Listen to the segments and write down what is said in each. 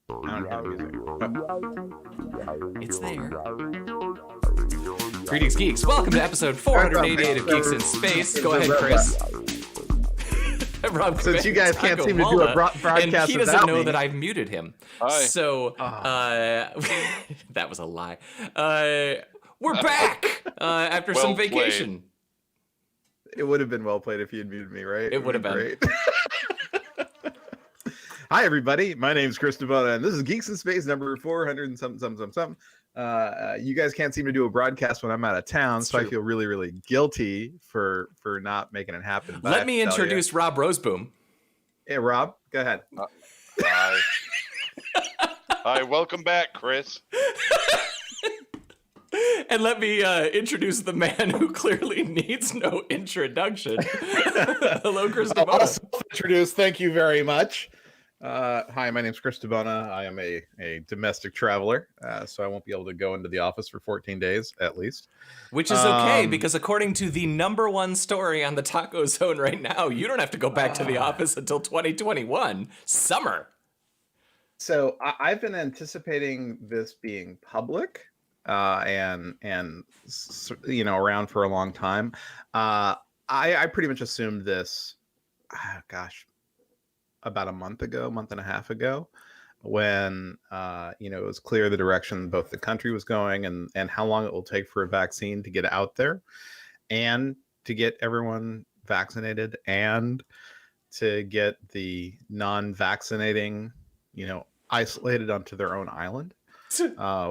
I don't have music. It's there. Greetings, geeks. Welcome to episode 488 of Geeks in Space. Go ahead, Chris. Rob, Since you guys can't seem to do a broadcast and he doesn't without know me. that I've muted him. Hi. So, that was a lie. We're back after Well some vacation. It would have been well played if you had muted me, right? It would have been. Great. Hi, everybody. My name's Chris DeBona, and this is Geeks in Space number 400 and something. You guys can't seem to do a broadcast when I'm out of town, so I feel really, really guilty for not making it happen. But Let me introduce Rob Roseboom. Hey, Rob, go ahead. Hi. Hi, welcome back, Chris. And let me introduce the man who clearly needs no introduction. Hello, Chris I'll DeBona. also introduce, thank you very much. Hi, my name's Chris DeBona. I am a domestic traveler, so I won't be able to go into the office for 14 days at least. Which is okay, because according to the number one story on the Taco Zone right now, you don't have to go back to the office until 2021, summer. So I've been anticipating this being public and you know, around for a long time. I pretty much assumed this, about a month and a half ago, when you know, it was clear the direction both the country was going and how long it will take for a vaccine to get out there and to get everyone vaccinated and to get the non-vaccinating, you know, isolated onto their own island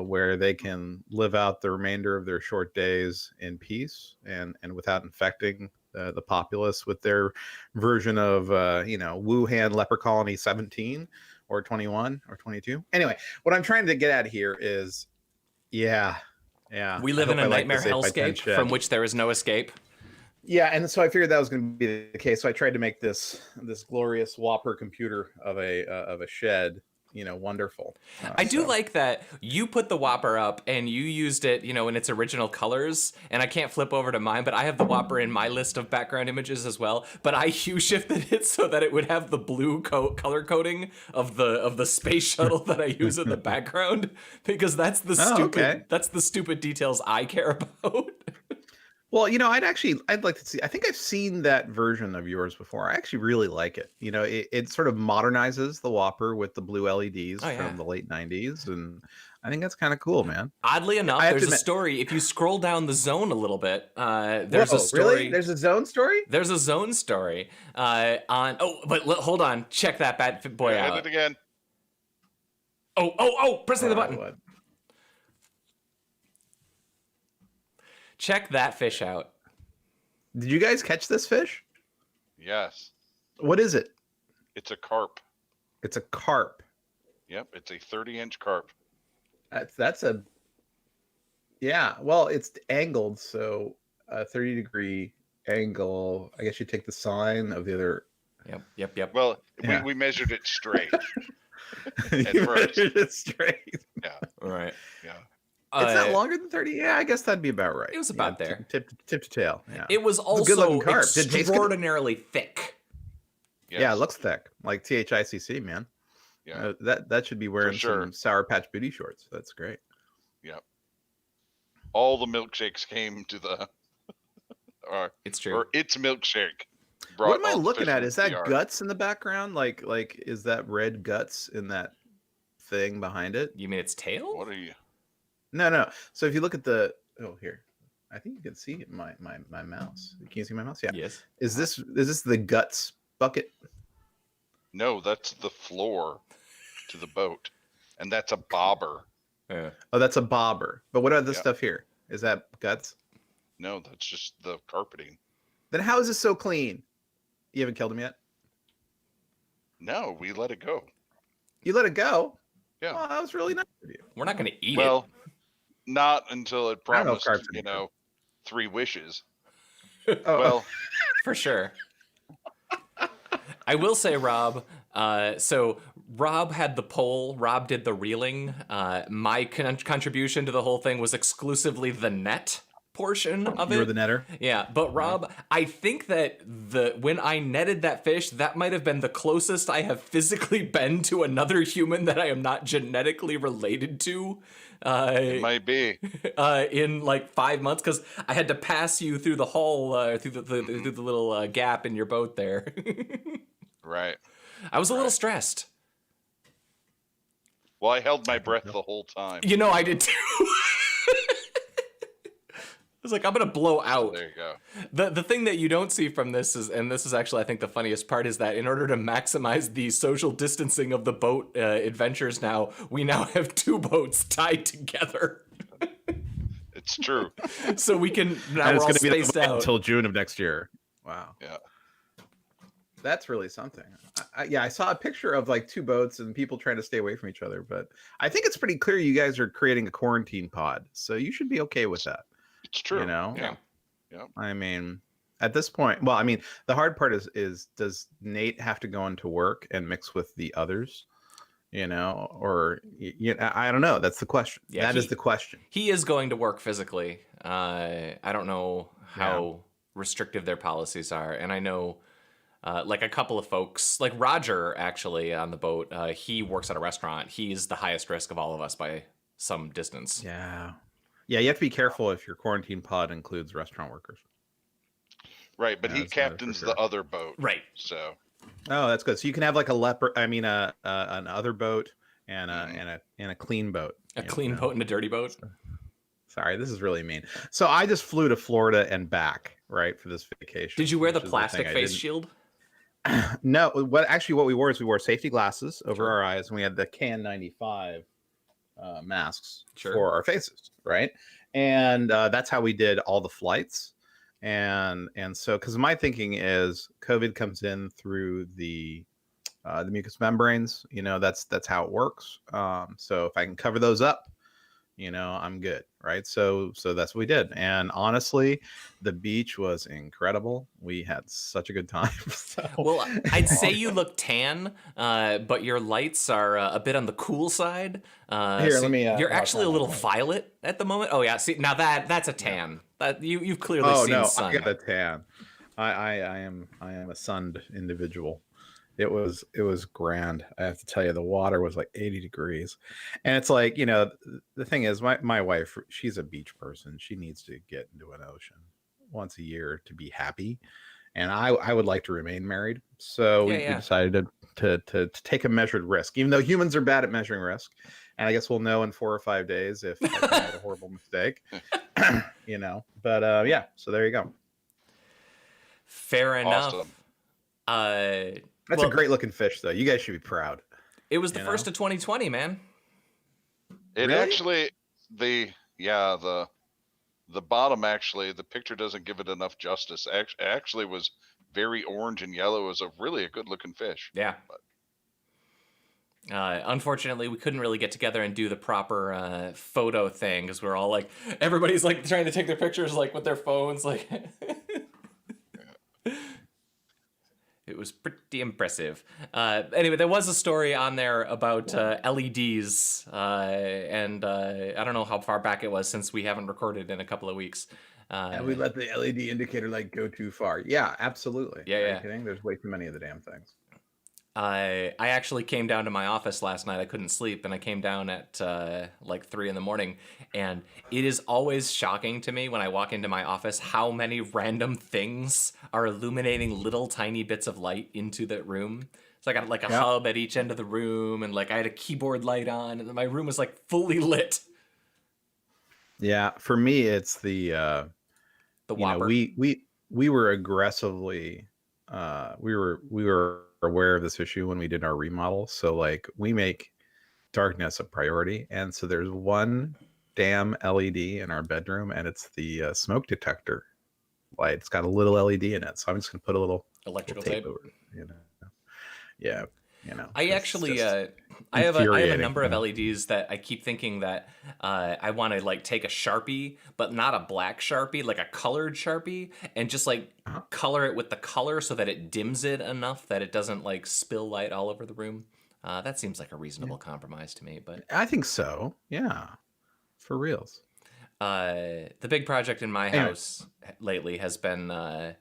where they can live out the remainder of their short days in peace and without infecting the populace with their version of, you know, Wuhan leper colony 17 or 21 or 22. Anyway, what I'm trying to get at here is, yeah. We live in a nightmare hellscape from which there is no escape. Yeah, and so I figured that was going to be the case. So I tried to make this glorious Whopper computer of a shed, you know, wonderful. I do like that you put the Whopper up and you used it, you know, in its original colors. And I can't flip over to mine, but I have the Whopper in my list of background images as well. But I hue shifted it so that it would have the blue color coding of the space shuttle that I use in the background, because that's the stupid details I care about. Well, you know, I'd like to see. I think I've seen that version of yours before. I actually really like it. You know, it sort of modernizes the Whopper with the blue LEDs from the late 90s. And I think that's kind of cool, man. Oddly enough, there's a story. If you scroll down the zone a little bit, there's a story. Really? There's a zone story? There's a zone story on... Oh, but hold on. Check that bad boy out. Hit it again. Oh, pressing the button. What? Check that fish out. Did you guys catch this fish? Yes. What is it? It's a carp. It's a carp. Yep, it's a 30-inch carp. That's a... Yeah, well, it's angled, so a 30-degree angle. I guess you take the sine of the other... Yep. Well, Yeah. we measured it straight. You measured it straight. Yeah. All right. Yeah. It's not longer than 30. Yeah, I guess that'd be about right. It was about there. Tip to tail. Yeah. It was also good-looking carp. Did it taste good? extraordinarily thick. Yes. Yeah, it looks thick, like THICC, man. Yeah. That should be wearing sure. some Sour Patch booty shorts. That's great. Yep. All the milkshakes came to the... It's true. Or its milkshake. What am I looking at? Is that yard. guts in the background? Like is that red guts in that thing behind it? You mean its tail? What are you... No. So if you look at the here, I think you can see my mouse. Can you see my mouse? Yeah. Yes. Is this the guts bucket? No, that's the floor to the boat. And that's a bobber. Yeah. Oh, that's a bobber. But what about this stuff here? Is that guts? No, that's just the carpeting. Then how is this so clean? You haven't killed him yet? No, we let it go. You let it go? Yeah. Oh, that was really nice of you. We're not going to eat Well, not until it I don't know if promised, carp's you know, 3 wishes. Oh, Well, it. For sure. I will say, Rob, so Rob had the pole, Rob did the reeling. My contribution to the whole thing was exclusively the net portion of You were it. the netter. Yeah, but Rob, I think that when I netted that fish, that might have been the closest I have physically been to another human that I am not genetically related to. It might be. In like 5 months, because I had to pass you through the hall, through the little gap in your boat there. Right. I was a little Right. stressed. Well, I held my breath the whole time. You know, I did too. I was like, I'm gonna blow out. So there you go. The thing that you don't see from this is, and this is actually I think the funniest part, is that in order to maximize the social distancing of the boat adventures, now we have 2 boats tied together. It's true. So we can now And we're it's all going to be spaced that way out. until June of next year. Wow. Yeah. That's really something. I saw a picture of like 2 boats and people trying to stay away from each other, but I think it's pretty clear you guys are creating a quarantine pod, so you should be okay with that. It's true. You know? Yeah. Yeah. I mean, at this point, well, I mean, the hard part is does Nate have to go into work and mix with the others? You know, or I don't know. That's the question. Yeah, That is the question. He is going to work physically. I don't know how restrictive their policies are, and I know. Like a couple of folks, like Roger, actually, on the boat, he works at a restaurant. He's the highest risk of all of us by some distance. Yeah. Yeah, you have to be careful if your quarantine pod includes restaurant workers. Right, but Yeah, he that's another for captains sure. the other boat. Right. So Oh, that's good. So you can have like an other boat and a clean boat. A you clean know? boat and a dirty boat. Sorry, this is really mean. So I just flew to Florida and back, right, for this vacation. Did you wear the which is plastic thing I face didn't- shield? No, what we wore is we wore safety glasses over our eyes, and we had the KN95 masks for our faces, right? And that's how we did all the flights. And so, because my thinking is, COVID comes in through the mucous membranes. You know, that's how it works. So if I can cover those up, you know, I'm good, right? So that's what we did. And honestly, the beach was incredible. We had such a good time. So. Well, I'd say you look tan, but your lights are a bit on the cool side. Here, let me, You're mark actually a on little my- violet at the moment. Oh yeah, see now that's a tan. That you've clearly Oh seen no, sun. I got a tan. I am a sunned individual. It was grand. I have to tell you, the water was like 80 degrees. And it's like, you know, the thing is, my wife, she's a beach person. She needs to get into an ocean once a year to be happy. And I would like to remain married. So we decided to take a measured risk, even though humans are bad at measuring risk. And I guess we'll know in 4 or 5 days if I made a horrible mistake. You know, but yeah, so there you go. Fair enough. Awesome. That's a great looking fish, though. You guys should be proud. It was the first of 2020, man. It Really? actually the bottom, actually, the picture doesn't give it enough justice. Actually was very orange and yellow. It was really a good looking fish. Yeah. Unfortunately, we couldn't really get together and do the proper photo thing, because we're all like, everybody's like trying to take their pictures like with their phones, like. It was pretty impressive. Anyway, there was a story on there about LEDs, and I don't know how far back it was, since we haven't recorded in a couple of weeks. And we let the LED indicator light go too far. Yeah, absolutely. Yeah, Are yeah. you kidding? There's way too many of the damn things. I actually came down to my office last night. I couldn't sleep, and I came down at like 3 a.m. And it is always shocking to me when I walk into my office how many random things are illuminating little tiny bits of light into the room. So I got like a hub at each end of the room, and like I had a keyboard light on, and my room was like fully lit. Yeah, for me, it's the Whopper. we were aggressively we were aware of this issue when we did our remodel. So like we make darkness a priority, and so there's one damn LED in our bedroom, and it's the smoke detector light. It's got a little LED in it, so I'm just gonna put a little Electrical tape tape. over it. You know, yeah, you know. I it's actually just I have a infuriating, number of you know. LEDs that I keep thinking that I want to like take a Sharpie, but not a black Sharpie, like a colored Sharpie, and just like color it with the color so that it dims it enough that it doesn't like spill light all over the room. That seems like a reasonable compromise to me, but I think so. Yeah, for reals. The big project in my Anyway. house lately has been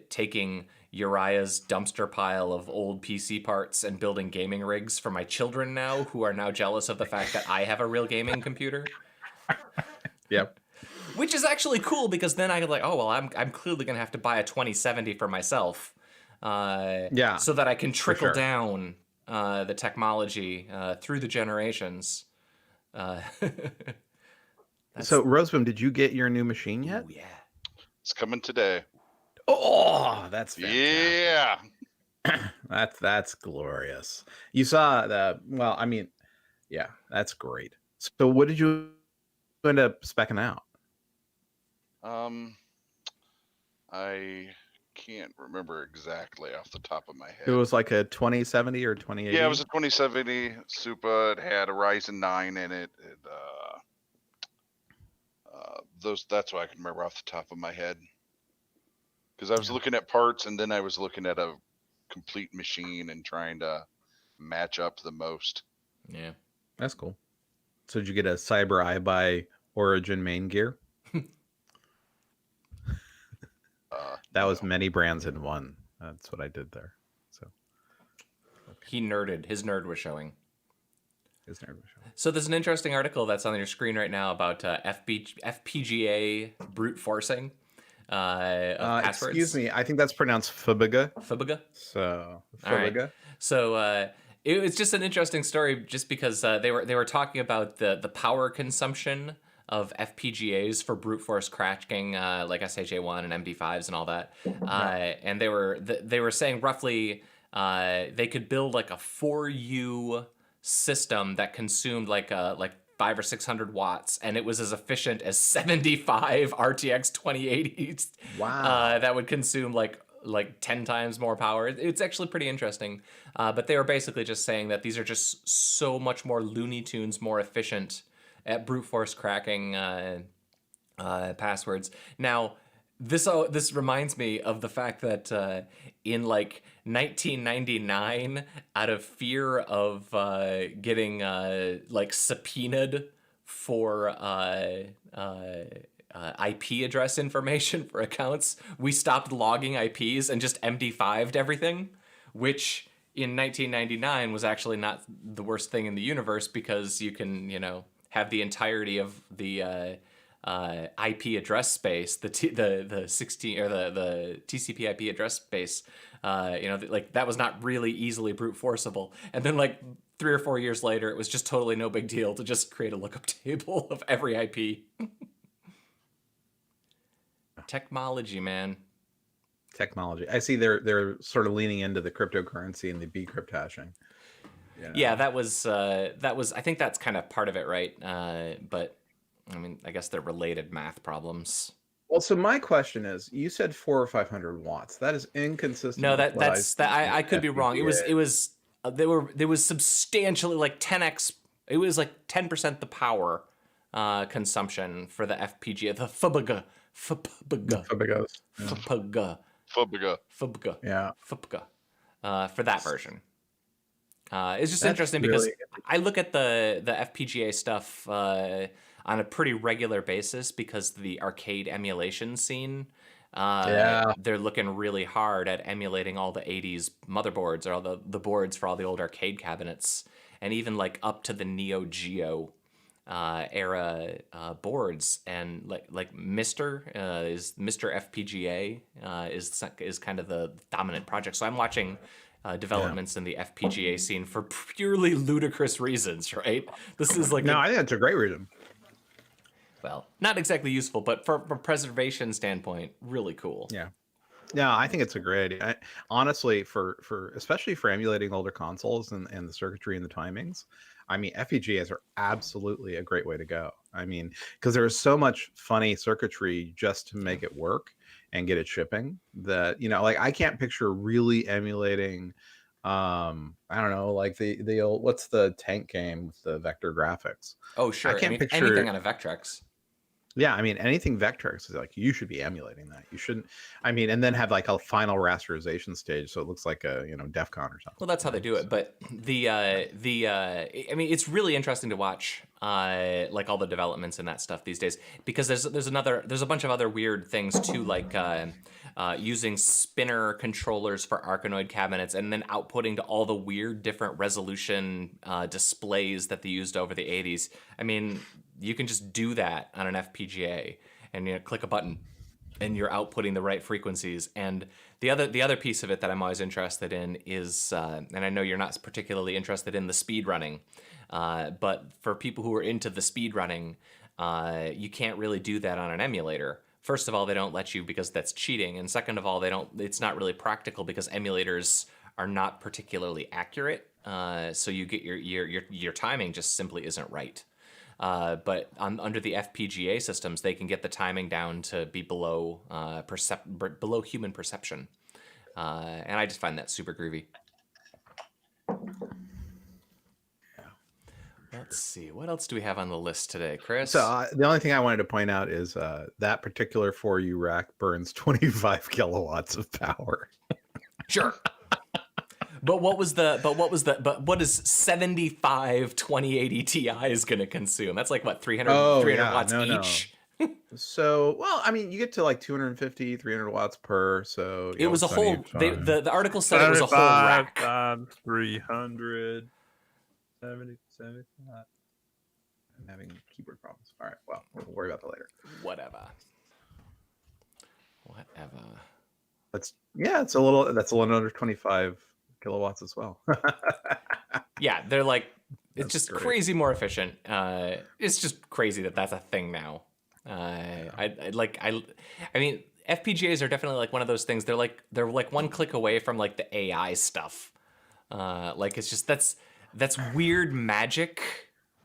taking Uriah's dumpster pile of old PC parts and building gaming rigs for my children now, who are now jealous of the fact that I have a real gaming computer. Yep. Which is actually cool because then I could like, oh well, I'm clearly gonna have to buy a 2070 for myself, Yeah, so that I can trickle sure. down the technology through the generations. Uh, So, Roseboom, did you get your new machine yet? ooh, yeah. It's coming today. Oh, that's fantastic. Yeah. That's glorious. You saw the well, I mean, yeah, that's great. So, what did you end up specking out? I can't remember exactly off the top of my head. It was like a 2070 or 2080. Yeah, it was a 2070 Super. It had a Ryzen 9 in it. That's what I can remember off the top of my head. Because I was looking at parts and then I was looking at a complete machine and trying to match up the most. Yeah. That's cool. So, did you get a Cyber Eye by Origin main gear? That was No. many brands in one. That's what I did there. So He nerded. His nerd was showing. his nerd was showing. So there's an interesting article that's on your screen right now about FPGA brute forcing of passwords. Excuse me, I think that's pronounced FPGA. FPGA. So All right. FPGA. So it's just an interesting story, just because they were talking about the power consumption of FPGAs for brute force cracking, like SHA-1 and MD5s and all that. And they were saying roughly they could build like a 4U system that consumed like 500 or 600 watts, and it was as efficient as 75 RTX 2080s. Wow. That would consume like 10 times more power. It's actually pretty interesting. But they were basically just saying that these are just so much more Looney Tunes, more efficient at brute force cracking passwords. Now, this reminds me of the fact that in like 1999, out of fear of getting like subpoenaed for IP address information for accounts, we stopped logging IPs and just MD5'd everything, which in 1999 was actually not the worst thing in the universe, because you can, have the entirety of the IP address space, the 16 or the TCP IP address space, like that was not really easily brute forceable. And then like 3 or 4 years later, it was just totally no big deal to just create a lookup table of every IP. Technology, man. Technology. I see they're sort of leaning into the cryptocurrency and the bcrypt hashing. Yeah, that was I think that's kind of part of it, right? But I mean, I guess they're related math problems. Well, so my question is, you said 400 or 500 watts. That is inconsistent. No, with what I could be wrong. It was there was substantially like 10x. It was like 10% the power consumption for the FPGA, the FPGA. Yeah. For that version. It's just That's interesting really because I look at the FPGA stuff on a pretty regular basis, because the arcade emulation scene, they're looking really hard at emulating all the 80s motherboards, or all the boards for all the old arcade cabinets, and even like up to the Neo Geo era boards. And like Mr. FPGA is kind of the dominant project. So I'm watching developments in the FPGA scene for purely ludicrous reasons, right? This is like No, I think that's a great reason. well, not exactly useful, but from a preservation standpoint, really cool. Yeah. No, I think it's a great idea. Honestly, for especially for emulating older consoles and the circuitry and the timings, I mean, FPGAs are absolutely a great way to go. I mean, because there's so much funny circuitry just to make it work and get it shipping that, like I can't picture really emulating, I don't know, like the old, what's the tank game with the vector graphics? Oh, sure. I mean, anything on a Vectrex. Yeah, I mean, anything Vectrex is like, you should be emulating that. You shouldn't, I mean, and then have like a final rasterization stage so it looks like a, DEF CON or something. Well, that's how they do it. But I mean, it's really interesting to watch like all the developments and that stuff these days, because there's a bunch of other weird things too, like using spinner controllers for Arkanoid cabinets and then outputting to all the weird different resolution displays that they used over the 80s. I mean, you can just do that on an FPGA and click a button and you're outputting the right frequencies. And the other piece of it that I'm always interested in is, and I know you're not particularly interested in the speed running, but for people who are into the speed running, you can't really do that on an emulator. First of all, they don't let you because that's cheating, and second of all, it's not really practical because emulators are not particularly accurate. So you get your timing just simply isn't right. But under the FPGA systems, they can get the timing down to be below below human perception, and I just find that super groovy. Let's see, what else do we have on the list today, Chris? So the only thing I wanted to point out is that particular 4U rack burns 25 kilowatts of power. Sure. But what is 75 2080 Ti is going to consume? That's like what, 300 watts each? No. So, well, I mean, you get to like 250, 300 watts per. So it was a whole. The article said it was a whole rack. Times 300. 75. I'm having keyboard problems. All right, well, we'll worry about that later. Whatever. That's a little under 25 kilowatts as well. Yeah, they're like, it's That's just great. crazy more efficient. It's just crazy that that's a thing now. I mean, FPGAs are definitely like one of those things. They're like one click away from like the AI stuff. Like it's just that's weird magic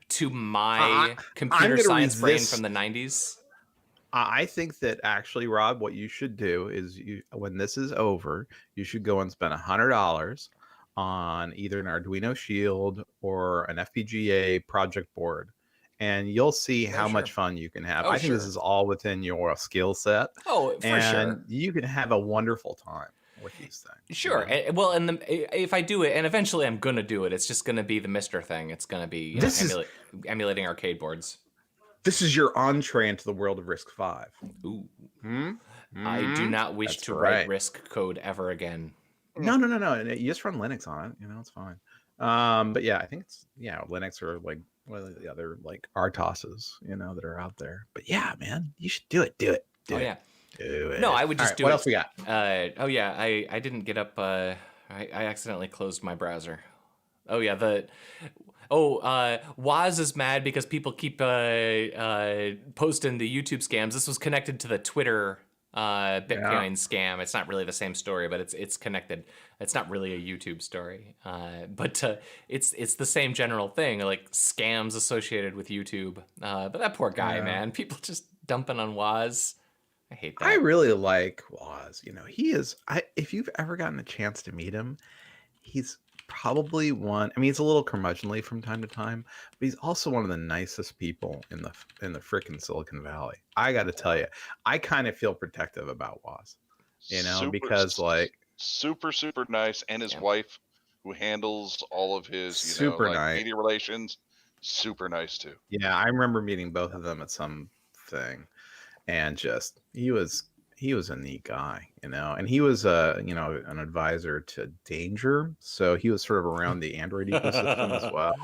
to my computer science brain from the 90s. I think that actually, Rob, what you should do is when this is over, you should go and spend $100 on either an Arduino Shield or an FPGA project board, and you'll see how much fun you can have. I think this is all within your skill set. Oh, for sure. You can have a wonderful time with these things. Sure. You know? Well, and if I do it, and eventually I'm going to do it, it's just going to be the Mr. thing. It's going to be emulating arcade boards. This is your entree into the world of RISC-V. Ooh. I do not wish to write RISC code ever again. No. You just run Linux on it. You know, it's fine. But yeah, I think it's Linux or like one of the other like RTOSes, that are out there. But yeah, man, you should do it. Do it. Yeah. Do it. No, I would just do it. What else we got? I didn't get up. I accidentally closed my browser. Woz is mad because people keep posting the YouTube scams. This was connected to the Twitter Bitcoin scam. It's not really the same story, but it's connected. It's not really a YouTube story, but it's the same general thing, like scams associated with YouTube. But that poor guy, man, people just dumping on Woz. I hate that. I really like Woz. He is. If you've ever gotten a chance to meet him, he's probably one. I mean, he's a little curmudgeonly from time to time, but he's also one of the nicest people in the frickin' Silicon Valley. I got to tell you, I kind of feel protective about Woz, because like super nice, and his wife, who handles all of his nice media relations, super nice too. Yeah, I remember meeting both of them at some thing, and just he was a neat guy, and he was an advisor to Danger, so he was sort of around the Android ecosystem as well.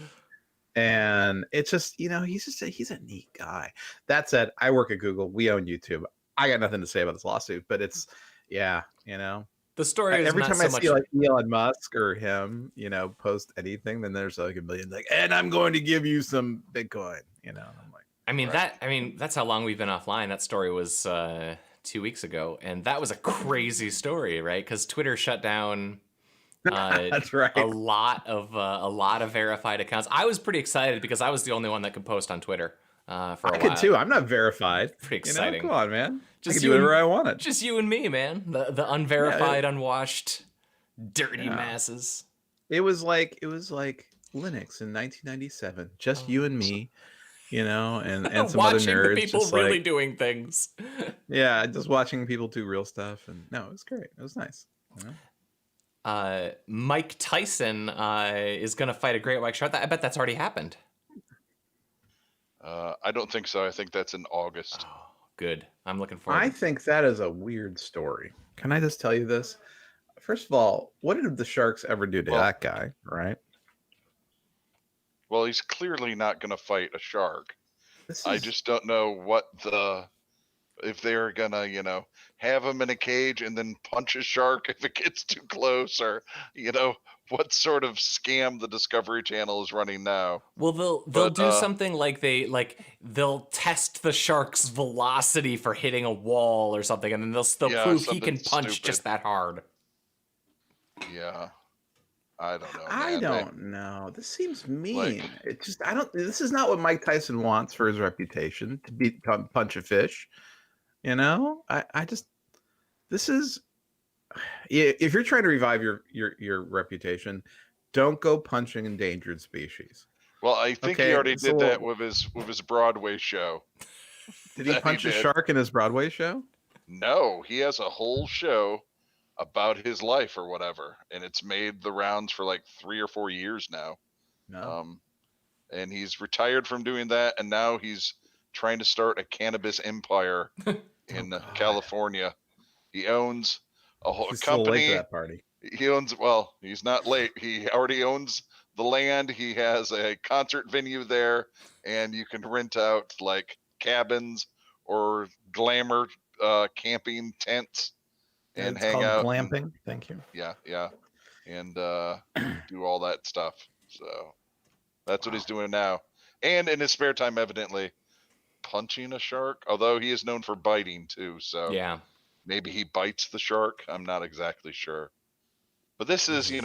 And it's just, he's a neat guy. That said, I work at Google. We own YouTube. I got nothing to say about this lawsuit, but it's, the story is every not time so I much... see like Elon Musk or him, post anything, then there's like a million like, and I'm going to give you some Bitcoin, I'm like, that's how long we've been offline. That story was 2 weeks ago, and that was a crazy story, right? Because Twitter shut down that's right, a lot of verified accounts. I was pretty excited because I was the only one that could post on Twitter for a while. I could too. I'm not verified. Pretty exciting. Come on, man. Just I can do whatever I wanted. Just you and me, man. The unverified, unwashed, dirty masses. It was like Linux in 1997. Just you and me. And some other nerds. Watching the people really doing things. Yeah, just watching people do real stuff. And no, it was great. It was nice. Mike Tyson is going to fight a great white shark. I bet that's already happened. I don't think so. I think that's in August. Oh, good. I'm looking forward. I think that is a weird story. Can I just tell you this? First of all, what did the Sharks ever do to Well- that guy, right? Well, he's clearly not going to fight a shark. This I is just don't know if they're gonna, have him in a cage and then punch a shark if it gets too close, or what sort of scam the Discovery Channel is running now. Well, they'll But, do something like they'll test the shark's velocity for hitting a wall or something, and then they'll Yeah, prove he something can punch stupid. just that hard. Yeah, I don't know. I Man. don't know. This seems mean. It just I don't. This is not what Mike Tyson wants for his reputation to be punch a fish. I just this is if you're trying to revive your reputation, don't go punching endangered species. Well, I think Okay, he already so- did that with his Broadway show. Did he that punch a did. shark in his Broadway show? No, he has a whole show about his life or whatever, and it's made the rounds for like 3 or 4 years now. No. And he's retired from doing that, and now he's trying to start a cannabis empire in God. California. He owns a whole He's still late to company. that party. He owns, well, he's not late. He already owns the land. He has a concert venue there, and you can rent out like cabins or glamour camping tents and It's hang called out. glamping. Thank you. Yeah, and do all that stuff. So that's what he's doing now. And in his spare time, evidently punching a shark, although he is known for biting too. So Yeah. maybe he bites the shark. I'm not exactly sure. But this is, This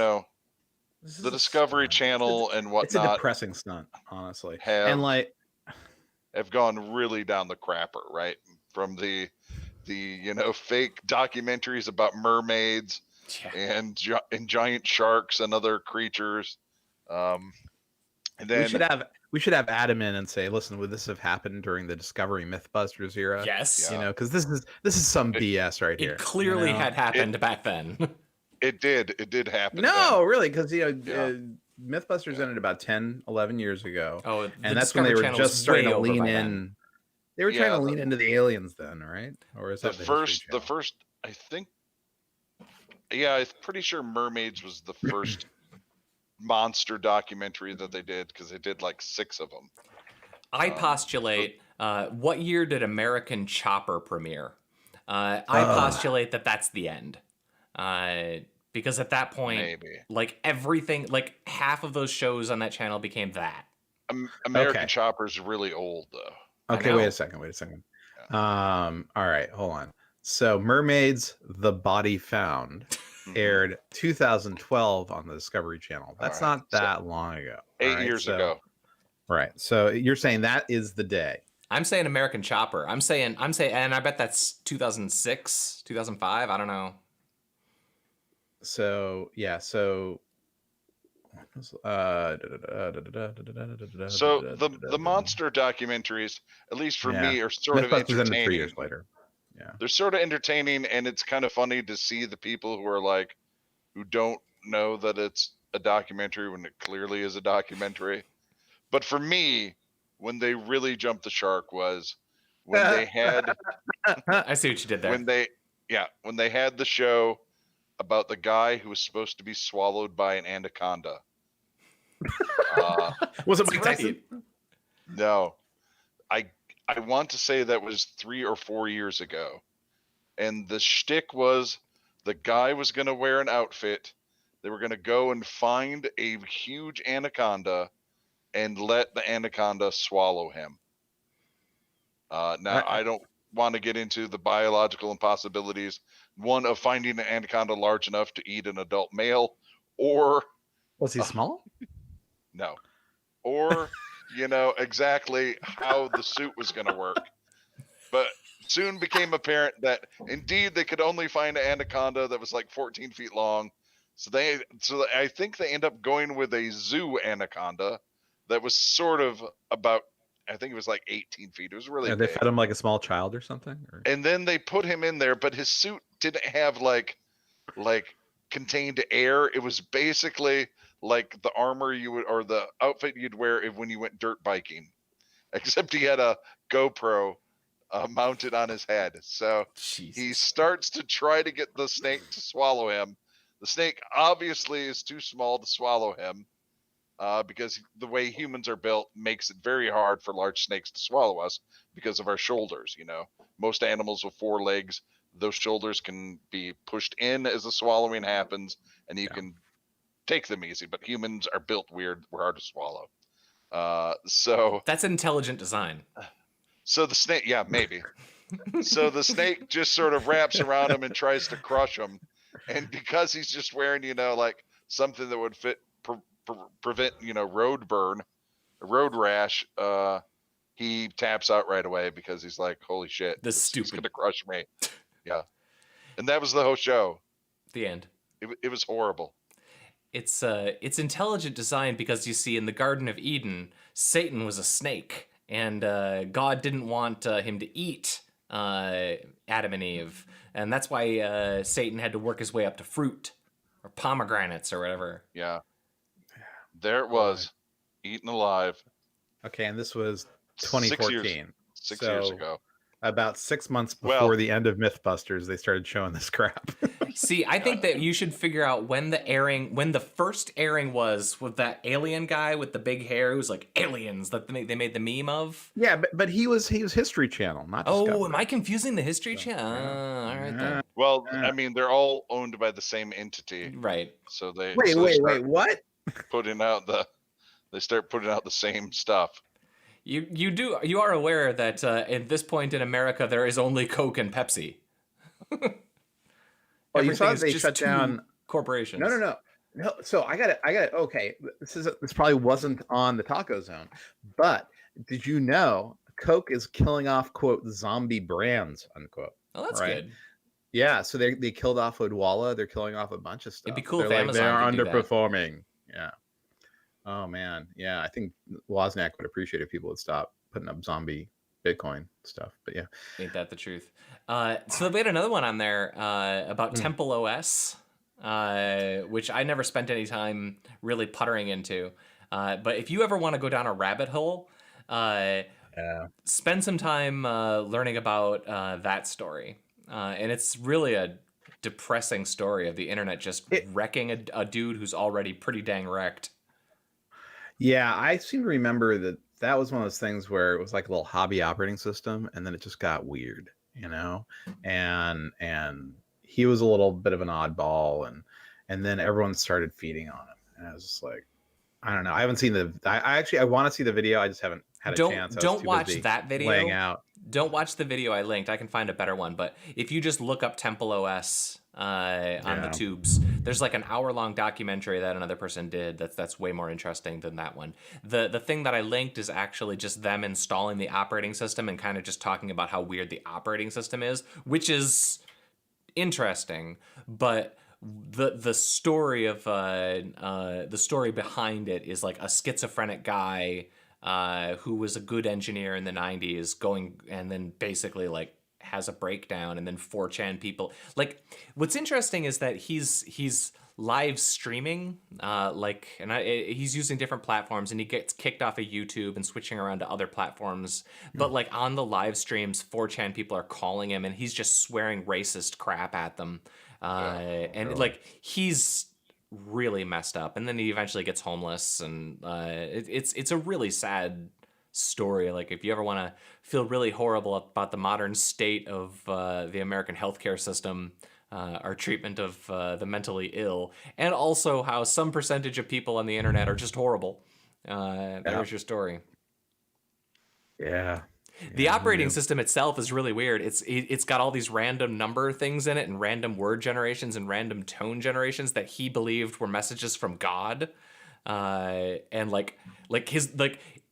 is the a Discovery stunt. Channel and It's a whatnot depressing stunt, honestly. have And like, have gone really down the crapper, right? From the fake documentaries about mermaids Yeah. and giant sharks and other creatures. And then we should have Adam in and say, listen, would this have happened during the Discovery MythBusters era? Yes. Yeah. Because this is some BS right here. It clearly you know? had happened back then. it did happen. No, really, because Yeah. MythBusters ended about 10, 11 years ago. Oh, the And that's when Discovery they were Channel just was starting way to over lean by in. then. They were trying Yeah, to lean into the aliens then, right? Or is The that the History first, Channel? I think, yeah, I'm pretty sure Mermaids was the first monster documentary that they did, because they did like 6 of them. I postulate, what year did American Chopper premiere? I postulate that that's the end. Because at that point, Maybe like everything, like half of those shows on that channel became that. American Okay. Chopper's really old though. Okay, know. wait a second. All right, hold on. So Mermaids, The Body Found Mhm. aired 2012 on the Discovery Channel. That's All right, not that long ago. 8 all right? years So- ago. Right. So you're saying that is the day. I'm saying American Chopper. I'm saying, and I bet that's 2006, 2005. I don't know. So yeah, so So the monster documentaries, at least for me, are sort of MythBusters ended 3 entertaining. years later. Yeah. They're sort of entertaining, and it's kind of funny to see the people who don't know that it's a documentary when it clearly is a documentary. But for me, when they really jumped the shark was when they had I see what you did there. when they had the show about the guy who was supposed to be swallowed by an anaconda. Was it That's Mike right. Tyson? No, I want to say that was 3 or 4 years ago, and the shtick was the guy was going to wear an outfit. They were going to go and find a huge anaconda and let the anaconda swallow him. Now, I don't want to get into the biological impossibilities, one of finding an anaconda large enough to eat an adult male, or Was he small? no, or exactly how the suit was going to work. But soon became apparent that indeed they could only find an anaconda that was like 14 feet long. So I think they end up going with a zoo anaconda that was sort of about, I think it was like 18 feet. It was really They big. fed him like a small child or something? Or? And then they put him in there, but his suit didn't have like contained air. It was basically like the armor you would, or the outfit you'd wear when you went dirt biking. except he had a GoPro mounted on his head. So he Jesus. starts to try to get the snake to swallow him. The snake obviously is too small to swallow him because the way humans are built makes it very hard for large snakes to swallow us because of our shoulders. You know, most animals with 4 legs, those shoulders can be pushed in as the swallowing happens, and you can take them easy. But humans are built weird; we're hard to swallow. So That's intelligent design. So the snake, yeah, maybe. So the snake just sort of wraps around him and tries to crush him, and because he's just wearing, you know, like something that would prevent, you know, road burn, road rash, he taps out right away because he's like, "Holy shit, he's gonna crush me." Yeah, and that was the whole show. The end. It was horrible. It's intelligent design because you see in the Garden of Eden, Satan was a snake, and God didn't want him to eat Adam and Eve, and that's why Satan had to work his way up to fruit or pomegranates or whatever. Yeah, there it was, eaten alive. Okay, and this was 2014. 6 years ago. About 6 months before the end of Mythbusters, they started showing this crap. See, I think that you should figure out when the first airing was with that alien guy with the big hair who's like aliens that they made the meme of. Yeah, but he was History Channel, not Discovery. Oh, am I confusing the History Channel? All right then. Well, I mean, they're all owned by the same entity, right? So they wait, what? They start putting out the same stuff. You are aware that at this point in America there is only Coke and Pepsi. Well, you saw they shut down corporations. No. So I got it. Okay, this probably wasn't on the Taco Zone, but did you know Coke is killing off quote zombie brands unquote? Oh, that's good. Yeah, so they killed off Odwalla. They're killing off a bunch of stuff. It'd be cool if Amazon they are could do that. underperforming. Yeah. Oh man, yeah. I think Wozniak would appreciate if people would stop putting up zombie Bitcoin stuff. But yeah, ain't that the truth? So we had another one on there about TempleOS, which I never spent any time really puttering into. But if you ever want to go down a rabbit hole, spend some time learning about that story. And it's really a depressing story of the internet just wrecking a dude who's already pretty dang wrecked. Yeah, I seem to remember that was one of those things where it was like a little hobby operating system, and then it just got weird, you know, and he was a little bit of an oddball, and then everyone started feeding on him, and I was just like, I don't know, I haven't seen I want to see the video, I just haven't had a chance. Don't watch that video. Laying out. Don't watch the video I linked. I can find a better one, but if you just look up TempleOS on the tubes, there's like an hour-long documentary that another person did that's way more interesting than that one. The thing that I linked is actually just them installing the operating system and kind of just talking about how weird the operating system is, which is interesting, but the story of the story behind it is like a schizophrenic guy who was a good engineer in the 90s going and then basically like has a breakdown, and then 4chan people like what's interesting is that he's live streaming he's using different platforms, and he gets kicked off of YouTube and switching around to other platforms, but like on the live streams 4chan people are calling him and he's just swearing racist crap at them, like he's really messed up, and then he eventually gets homeless, and it's a really sad story. Like if you ever want to feel really horrible about the modern state of the American healthcare system, our treatment of the mentally ill, and also how some percentage of people on the internet are just horrible, there's your story. The operating system itself is really weird. It's got all these random number things in it, and random word generations and random tone generations that he believed were messages from God. And like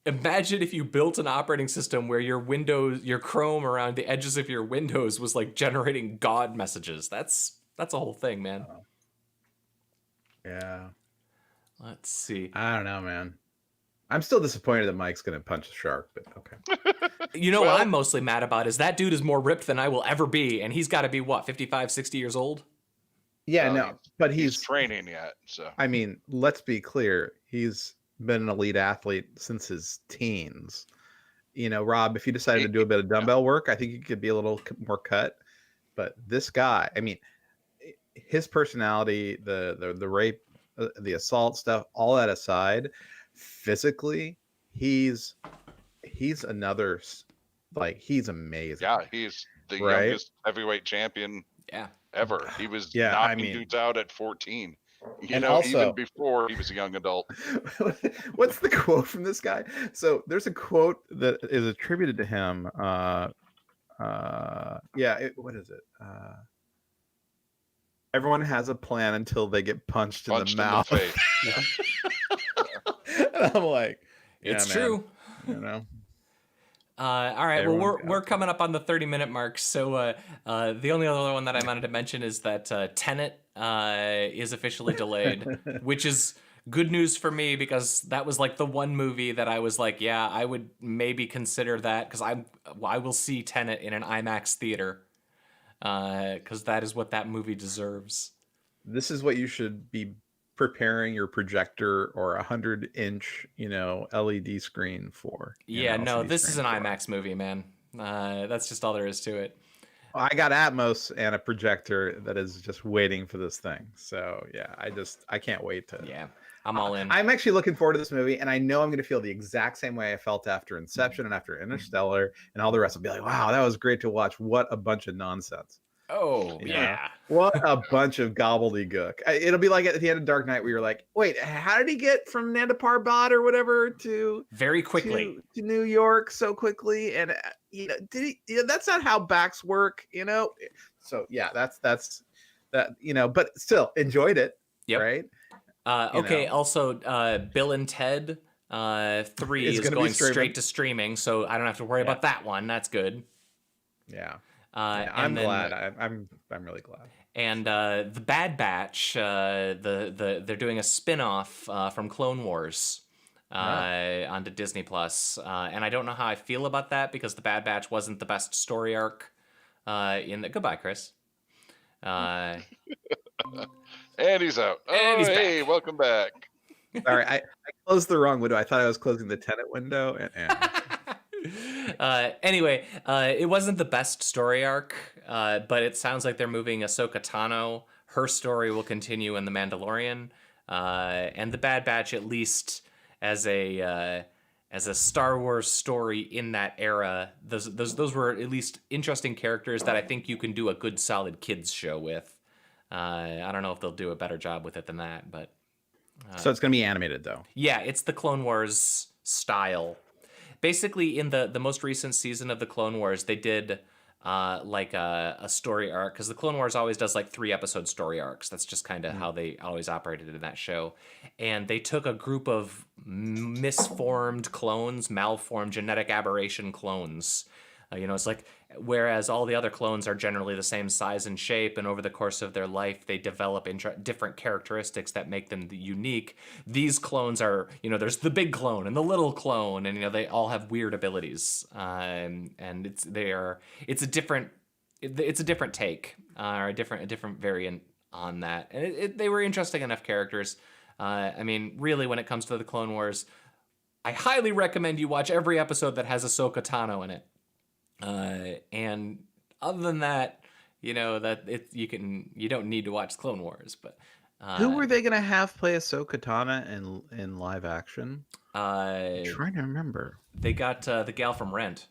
imagine if you built an operating system where your Chrome around the edges of your windows was like generating God messages. That's a whole thing, man. Yeah. Let's see. I don't know, man. I'm still disappointed that Mike's going to punch the shark, but okay. You know what I'm mostly mad about is that dude is more ripped than I will ever be, and he's got to be, what, 55, 60 years old? Yeah, no, but he's training yet, so. I mean, let's be clear. He's been an elite athlete since his teens. Rob, if you decided to do a bit of dumbbell work, I think you could be a little more cut. But this guy, I mean, his personality, the rape, the assault stuff, all that aside, physically, he's another, like, he's amazing. Yeah, he's the Right? youngest heavyweight champion Yeah. ever. He was Yeah, I knocking mean, dudes out at 14. and Even also, before he was a young adult. what's the quote from this guy? So there's a quote that is attributed to him. What is it? Everyone has a plan until they get punched in the mouth. face. And I'm like, It's man, true. All right. Everyone's Well, got we're coming up on the 30-minute mark. So the only other one that I wanted to mention is that Tenet is officially delayed, which is good news for me because that was like the one movie that I was like, yeah, I would maybe consider that because I will see Tenet in an IMAX theater because that is what that movie deserves. This is what you should be preparing your projector or 100-inch, LED screen for. Yeah, no, LCD this is an screen for. IMAX movie, man. That's just all there is to it. I got Atmos and a projector that is just waiting for this thing. So yeah, I can't wait to. Yeah, I'm all in. I'm actually looking forward to this movie, and I know I'm going to feel the exact same way I felt after Inception and after Interstellar and all the rest. I'll be like, wow, that was great to watch. What a bunch of nonsense. Oh, yeah. What a bunch of gobbledygook. It'll be like at the end of Dark Knight where you're like, wait, how did he get from Nanda Parbat or whatever to very quickly to New York so quickly? And did he, that's not how backs work, So yeah, that's that, but still enjoyed it. Yep. Right. Okay. Also, Bill and Ted 3 is going straight to streaming, so I don't have to worry about that one. That's good. Yeah. I'm glad. I'm really glad. And the Bad Batch, they're doing a spin-off from Clone Wars onto Disney Plus, and I don't know how I feel about that because the Bad Batch wasn't the best story arc in the. Goodbye, Chris. And he's out. And he's hey, back. Welcome back. Sorry, I closed the wrong window. I thought I was closing the Tenet window. Anyway, it wasn't the best story arc, but it sounds like they're moving Ahsoka Tano. Her story will continue in The Mandalorian, and the Bad Batch, at least as a Star Wars story in that era, those were at least interesting characters that I think you can do a good solid kids show with. I don't know if they'll do a better job with it than that, but so it's gonna be animated though. Yeah, it's the Clone Wars style. Basically, in the most recent season of the Clone Wars, they did like a story arc because the Clone Wars always does like 3-episode story arcs. That's just kind of how they always operated in that show. And they took a group of misformed clones, malformed genetic aberration clones. It's like whereas all the other clones are generally the same size and shape, and over the course of their life, they develop different characteristics that make them unique. These clones are, there's the big clone and the little clone, and they all have weird abilities, and it's a different take or a different variant on that, and they were interesting enough characters. I mean, really, when it comes to the Clone Wars, I highly recommend you watch every episode that has Ahsoka Tano in it. And other than that, you don't need to watch Clone Wars. But who were they gonna have play Ahsoka Tano in live action? I'm trying to remember. They got the gal from Rent.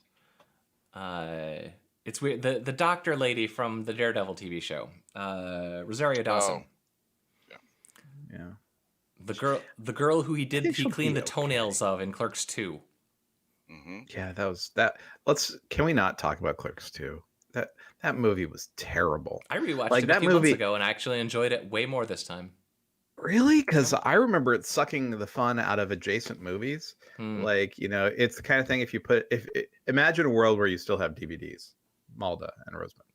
It's weird. The doctor lady from the Daredevil TV show, Rosario Dawson. Oh. Yeah. The girl who he cleaned the toenails of in Clerks 2. Mm-hmm. Yeah, can we not talk about Clerks 2? That movie was terrible. I rewatched it a few months ago and I actually enjoyed it way more this time. Really? Because I remember it sucking the fun out of adjacent movies. Like, it's the kind of thing imagine a world where you still have DVDs, Malda and Rosemont,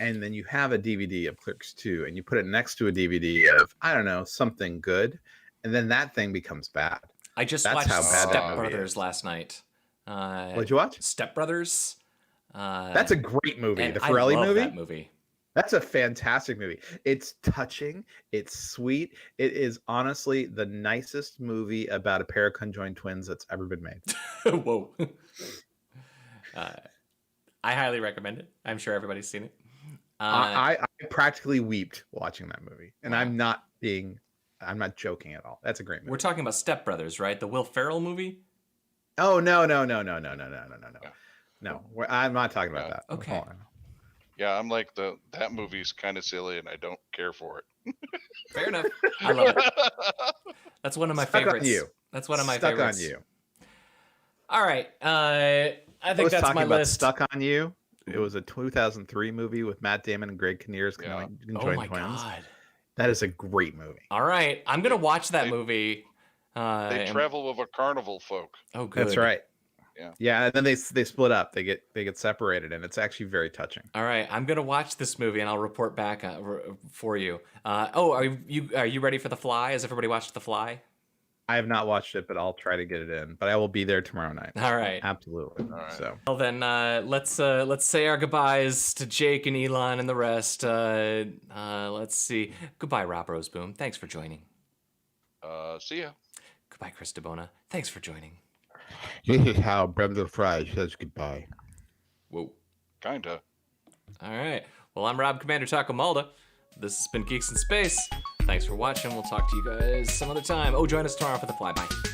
and then you have a DVD of Clerks 2 and you put it next to a DVD of, I don't know, something good, and then that thing becomes bad. I just watched Step Brothers last night. What'd you watch? Step Brothers. That's a great movie. The Ferrelli movie. That's a fantastic movie. It's touching. It's sweet. It is honestly the nicest movie about a pair of conjoined twins that's ever been made. Whoa. I highly recommend it. I'm sure everybody's seen it. I practically weeped watching that movie, and Wow. I'm not joking at all. That's a great movie. We're talking about Step Brothers, right? The Will Ferrell movie. Oh no! Yeah. No, I'm not talking about Yeah. that. Okay. Hold on. Yeah, I'm like that movie's kind of silly, and I don't care for it. Fair enough. I love it. That's one of my Stuck on favorites. you. That's one of my Stuck favorites. on you. All right. I I think was that's talking my about list. Stuck on You. It was a 2003 movie with Matt Damon and Greg Kinnear's Yeah. Oh my twins. god. That is a great movie. All right. I'm gonna watch that they- movie. They and- travel with a carnival folk. Oh, good. That's right. Yeah. Yeah, and then they split up. They get separated, and it's actually very touching. All right. I'm gonna watch this movie and I'll report back for you. Are you ready for The Fly? Has everybody watched The Fly? I have not watched it, but I'll try to get it in. But I will be there tomorrow night. All right. Absolutely. All right. So Well then, let's say our goodbyes to Jake and Elon and the rest. Let's see. Goodbye, Rob Roseboom. Thanks for joining. See ya. Goodbye, Chris DeBona. Thanks for joining. this is how Brenda Fry says goodbye. Whoa. Kinda. All right. Well, I'm Rob Commander Tacomalda. This has been Geeks in Space. Thanks for watching. We'll talk to you guys some other time. Oh, join us tomorrow for The Flyby.